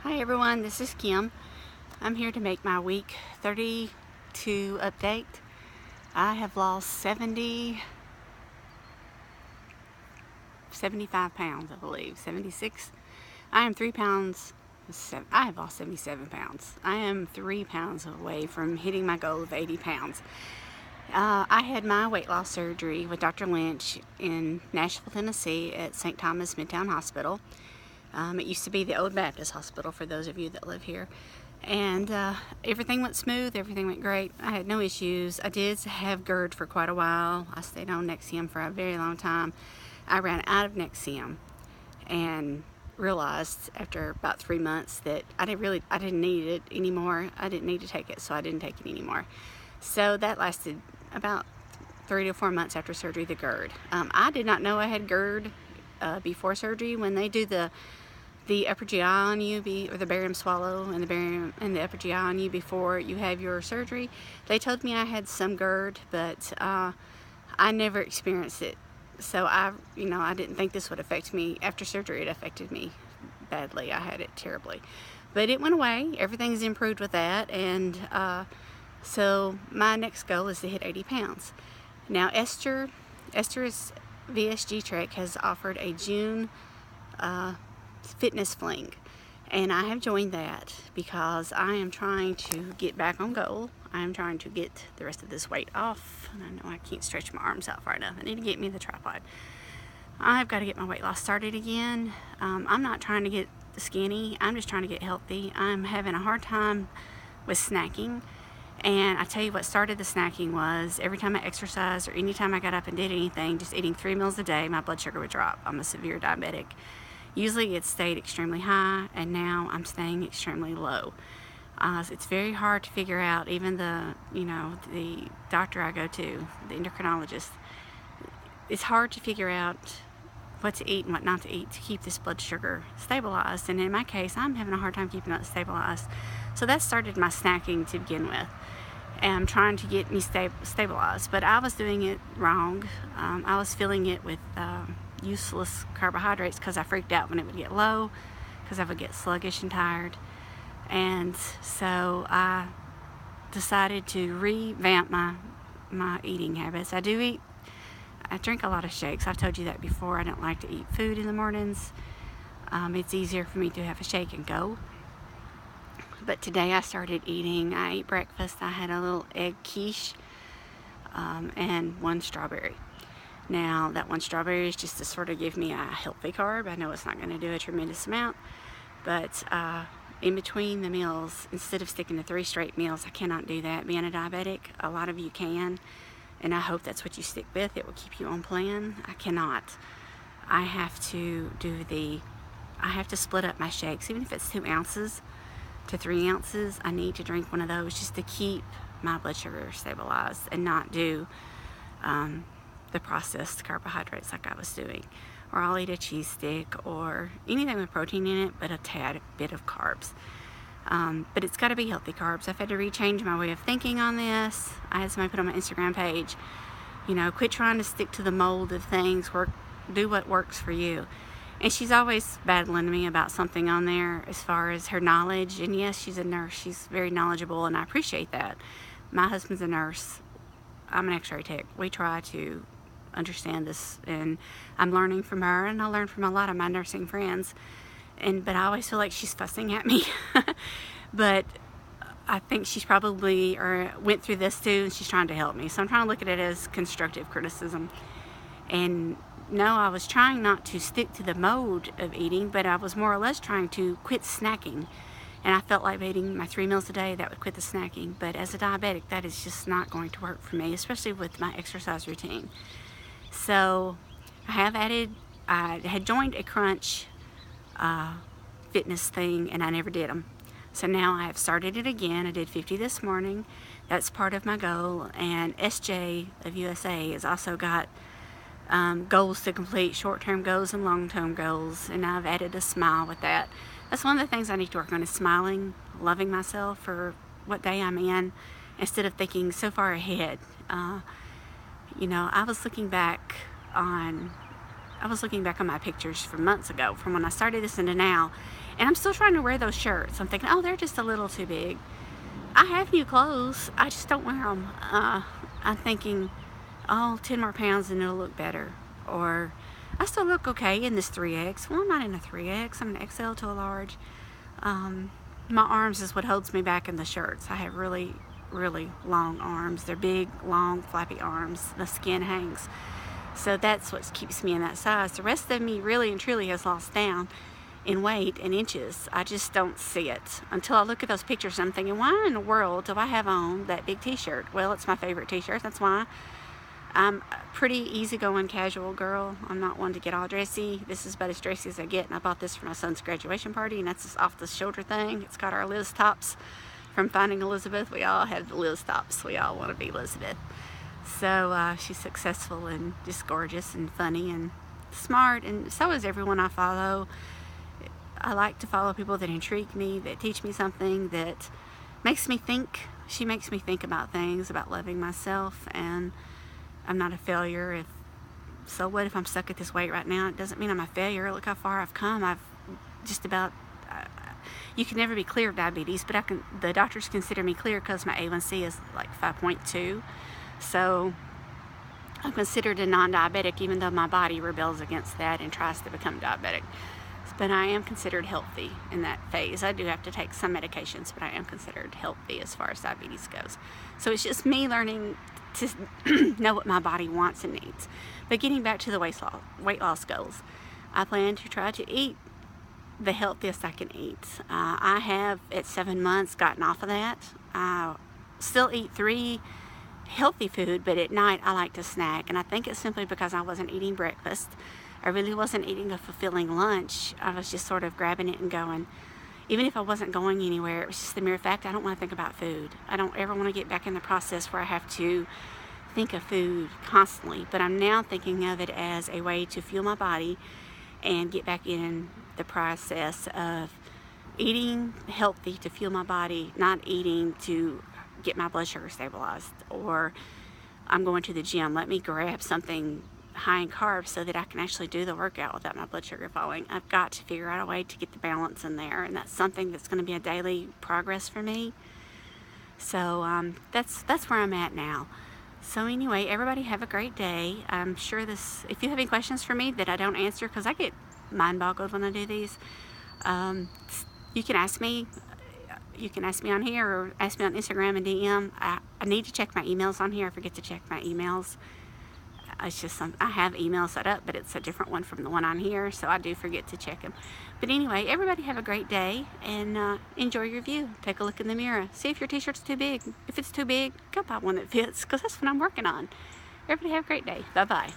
Hi everyone, this is Kim. I'm here to make my week 32 update. I have lost 75 pounds, I believe. 76. I am 3 pounds. I have lost 77 pounds. I am 3 pounds away from hitting my goal of 80 pounds. I had my weight loss surgery with Dr. Lynch in Nashville, Tennessee at St. Thomas Midtown Hospital. It used to be the Old Baptist Hospital for those of you that live here. And everything went smooth, everything went great. I had no issues. I did have GERD for quite a while. I stayed on Nexium for a very long time. I ran out of Nexium and realized after about 3 months that I didn't need it anymore. I didn't need to take it, so I didn't take it anymore. So that lasted about 3 to 4 months after surgery, the GERD. I did not know I had GERD before surgery. When they do the upper GI on you, or the barium swallow and the upper GI on you before you have your surgery, they told me I had some GERD, but I never experienced it. So I didn't think this would affect me. After surgery, it affected me badly. I had it terribly, but it went away. Everything's improved with that, and so my next goal is to hit 80 pounds. Now Esther's VSG Trek has offered a Junefitnessfling, and I have joined that because I am trying to get back on goal. I am trying to get the rest of this weight off, and I know I can't stretch my arms out far enough. I need to get me the tripod. I've got to get my weight loss started again. I'm not trying to get skinny. I'm just trying to get healthy. I'm having a hard time with snacking. And I tell you what started the snacking was every time I exercised or anytime I got up and did anything, just eating 3 meals a day, my blood sugar would drop. I'm a severe diabetic. Usually it stayed extremely high, and now I'm staying extremely low. It's very hard to figure out. Even the doctor I go to, the endocrinologist, it's hard to figure out what to eat and what not to eat to keep this blood sugar stabilized. And in my case, I'm having a hard time keeping it stabilized. So that started my snacking to begin with. And I'm trying to get me stabilized, but I was doing it wrong. I was filling it with useless carbohydrates because I freaked out when it would get low, because I would get sluggish and tired. And so I decided to revamp my eating habits. I drink a lot of shakes. I've told you that before. I don't like to eat food in the mornings. It's easier for me to have a shake and go. But today I started eating. I ate breakfast. I had a little egg quiche and 1 strawberry. Now that 1 strawberry is just to sort of give me a healthy carb. I know it's not going to do a tremendous amount, but in between the meals, instead of sticking to 3 straight meals, I cannot do that. Being a diabetic, a lot of you can, and I hope that's what you stick with. It will keep you on plan. I cannot. I have to split up my shakes, even if it's 2 ounces to 3 ounces. I need to drink one of those just to keep my blood sugar stabilized and not do the processed carbohydrates like I was doing. Or I'll eat a cheese stick or anything with protein in it, but a tad bit of carbs. But it's got to be healthy carbs. I've had to rechange my way of thinking on this. I had somebody put on my Instagram page, quit trying to stick to the mold of things. Do what works for you. And she's always battling me about something on there as far as her knowledge. And yes, she's a nurse. She's very knowledgeable, and I appreciate that. My husband's a nurse. I'm an x-ray tech. We try to understand this, and I'm learning from her, and I learn from a lot of my nursing friends. But I always feel like she's fussing at me. But I think she's probably went through this too, and she's trying to help me. So I'm trying to look at it as constructive criticism. And no, I was trying not to stick to the mode of eating, but I was more or less trying to quit snacking. And I felt like eating my 3 meals a day, that would quit the snacking. But as a diabetic, that is just not going to work for me, especially with my exercise routine. So I had joined a Crunch fitness thing, and I never did them. So now I have started it again. I did 50 this morning. That's part of my goal. And SJ of USA has also got goals to complete, short-term goals and long-term goals, and I've added a smile with that. That's one of the things I need to work on, is smiling, loving myself for what day I'm in, instead of thinking so far ahead. I was looking back on my pictures from months ago, from when I started this into now, And I'm still trying to wear those shirts. I'm thinking, oh, they're just a little too big. I have new clothes, I just don't wear them. I'm thinking, oh, 10 more pounds and it'll look better. Or, I still look okay in this 3X. Well, I'm not in a 3X, I'm an XL to a large. My arms is what holds me back in the shirts. I have really, really long arms. They're big, long, flappy arms. The skin hangs. So that's what keeps me in that size. The rest of me really and truly has lost down in weight and inches. I just don't see it until I look at those pictures. I'm thinking, why in the world do I have on that big t-shirt? Well, it's my favorite t-shirt. That's why. I'm a pretty easygoing, casual girl. I'm not one to get all dressy. This is about as dressy as I get, and I bought this for my son's graduation party, and that's this off-the-shoulder thing. It's got our Liz tops from Finding Elizabeth. We all have the Liz tops. We all want to be Elizabeth. So she's successful and just gorgeous and funny and smart, and so is everyone I follow. I like to follow people that intrigue me, that teach me something, that makes me think. She makes me think about things, about loving myself, and I'm not a failure. So what if I'm stuck at this weight right now? It doesn't mean I'm a failure. Look how far I've come. I've just about, you can never be clear of diabetes, but the doctors consider me clear because my A1C is like 5.2. So I'm considered a non-diabetic, even though my body rebels against that and tries to become diabetic. But I am considered healthy in that phase. I do have to take some medications, but I am considered healthy as far as diabetes goes. So it's just me learning to know what my body wants and needs. But getting back to the weight loss goals, I plan to try to eat the healthiest I can eat. I have, at 7 months, gotten off of that. I still eat 3 healthy food, but at night I like to snack, and I think it's simply because I wasn't eating breakfast. I really wasn't eating a fulfilling lunch. I was just sort of grabbing it and going. Even if I wasn't going anywhere, it was just the mere fact I don't want to think about food. I don't ever want to get back in the process where I have to think of food constantly, but I'm now thinking of it as a way to fuel my body and get back in the process of eating healthy to fuel my body, not eating to get my blood sugar stabilized. Or I'm going to the gym, let me grab something high in carbs so that I can actually do the workout without my blood sugar falling. I've got to figure out a way to get the balance in there, and that's something that's going to be a daily progress for me. So that's where I'm at now. So anyway, everybody have a great day. I'm sure if you have any questions for me that I don't answer, because I get mind boggled when I do these, you can ask me. You can ask me on here or ask me on Instagram and DM. I need to check my emails on here. I forget to check my emails. It's just I have emails set up, but it's a different one from the one on here, so I do forget to check them. But anyway, everybody have a great day, and enjoy your view. Take a look in the mirror. See if your t-shirt's too big. If it's too big, go buy one that fits, because that's what I'm working on. Everybody have a great day. Bye-bye.